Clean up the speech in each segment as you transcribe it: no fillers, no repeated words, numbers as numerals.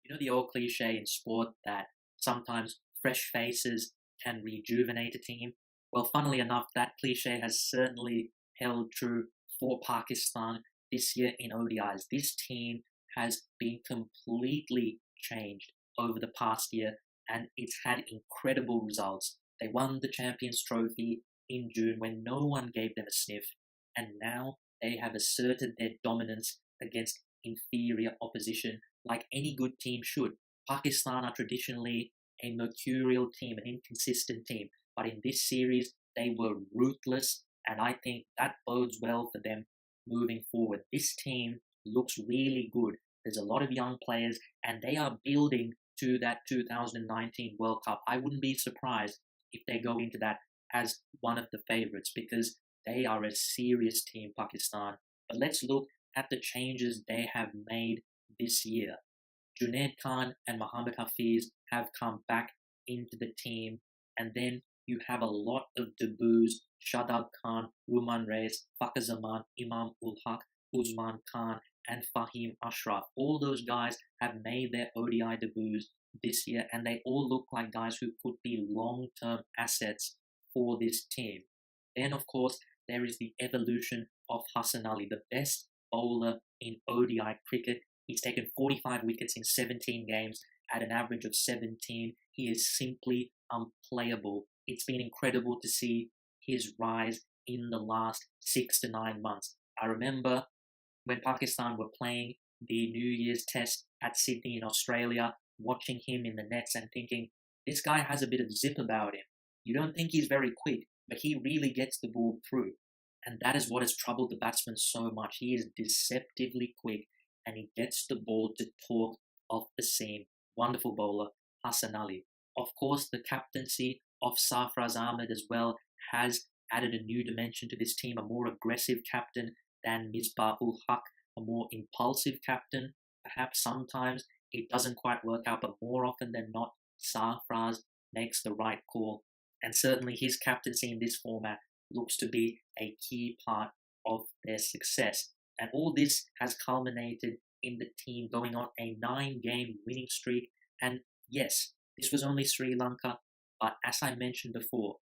You know the old cliche in sport that sometimes fresh faces can rejuvenate a team? Well, funnily enough, that cliche has certainly held true for Pakistan this year in ODIs. This team has been completely changed over the past year and it's had incredible results. They won the Champions Trophy in June when no one gave them a sniff, and now they have asserted their dominance against inferior opposition like any good team should. Pakistan are traditionally a mercurial team, an inconsistent team, but in this series, they were ruthless, and I think that bodes well for them moving forward. This team looks really good. There's a lot of young players, and they are building to that 2019 World Cup. I wouldn't be surprised if they go into that as one of the favorites because they are a serious team, Pakistan. But let's look at the changes they have made this year. Junaid Khan and Mohammad Hafiz have come back into the team, and then you have a lot of debuts: Shadab Khan, Ruman Reis, Fakhar Zaman, Imam ul Haq, Usman Khan, and Fahim Ashraf. All those guys have made their ODI debuts this year, and they all look like guys who could be long-term assets for this team. Then, of course, there is the evolution of Hassan Ali, the best bowler in ODI cricket. He's taken 45 wickets in 17 games at an average of 17. He is simply unplayable. It's been incredible to see his rise in the last 6 to 9 months. I remember when Pakistan were playing the New Year's Test at Sydney in Australia, watching him in the nets and thinking, this guy has a bit of zip about him. You don't think he's very quick, but he really gets the ball through. And that is what has troubled the batsman so much. He is deceptively quick and he gets the ball to talk off the seam. Wonderful bowler, Hassan Ali. Of course, the captaincy of Sarfraz Ahmed as well has added a new dimension to this team, a more aggressive captain than Misbah ul Haq, a more impulsive captain. Perhaps sometimes it doesn't quite work out, but more often than not, Sarfraz makes the right call. And certainly his captaincy in this format looks to be a key part of their success. And all this has culminated in the team going on a 9-game winning streak. And yes, this was only Sri Lanka, but as I mentioned before,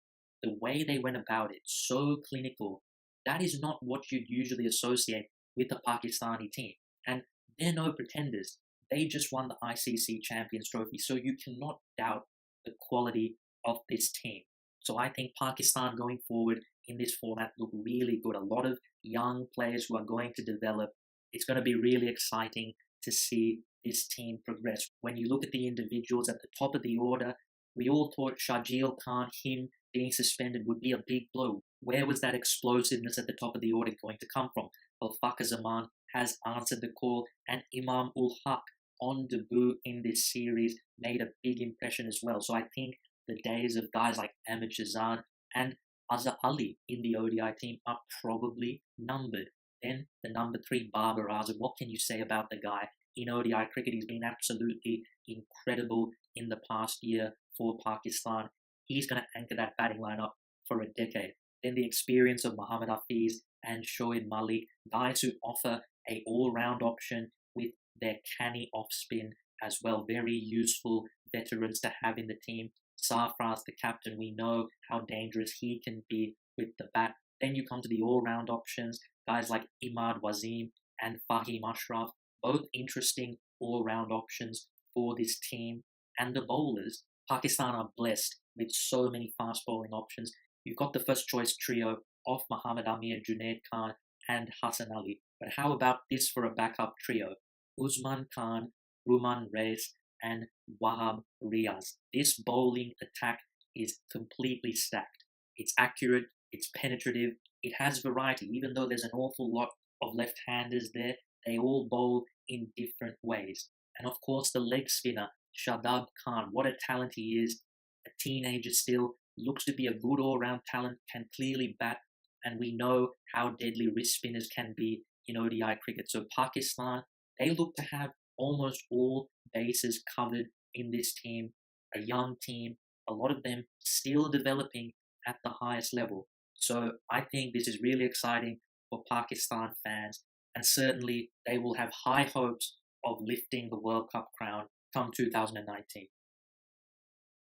the way they went about it, so clinical, that is not what you'd usually associate with a Pakistani team. And they're no pretenders. They just won the ICC Champions Trophy, so you cannot doubt the quality of this team. So I think Pakistan going forward in this format look really good. A lot of young players who are going to develop. It's going to be really exciting to see this team progress. When you look at the individuals at the top of the order, we all thought Shajeel Khan, him being suspended, would be a big blow. Where was that explosiveness at the top of the order going to come from? Well, Fakhar Zaman has answered the call, and Imam ul Haq on debut in this series made a big impression as well. So I think the days of guys like Ahmed Shahzad and Azhar Ali in the ODI team are probably numbered. Then the number 3, Babar Azam. What can you say about the guy? In ODI cricket, he's been absolutely incredible in the past year for Pakistan. He's going to anchor that batting lineup for a decade. Then the experience of Mohammad Hafiz and Shoaib Malik, guys who offer a all-round option with their canny off-spin as well. Very useful veterans to have in the team. Sarfraz, the captain, we know how dangerous he can be with the bat. Then you come to the all-round options, guys like Imad Wasim and Fahim Ashraf, both interesting all-round options for this team. And the bowlers, Pakistan are blessed with so many fast bowling options. You've got the first choice trio of Muhammad Amir, Junaid Khan, and Hassan Ali. But how about this for a backup trio? Usman Khan, Ruman Reis, and Wahab Riaz. This bowling attack is completely stacked. It's accurate, it's penetrative, it has variety. Even though there's an awful lot of left-handers there, they all bowl in different ways. And of course, the leg spinner, Shadab Khan, what a talent he is. A teenager still, looks to be a good all-round talent, can clearly bat, and we know how deadly wrist spinners can be in ODI cricket. So Pakistan, they look to have almost all bases covered in this team. A young team, a lot of them still developing at the highest level. So I think this is really exciting for Pakistan fans, and certainly they will have high hopes of lifting the World Cup crown come 2019.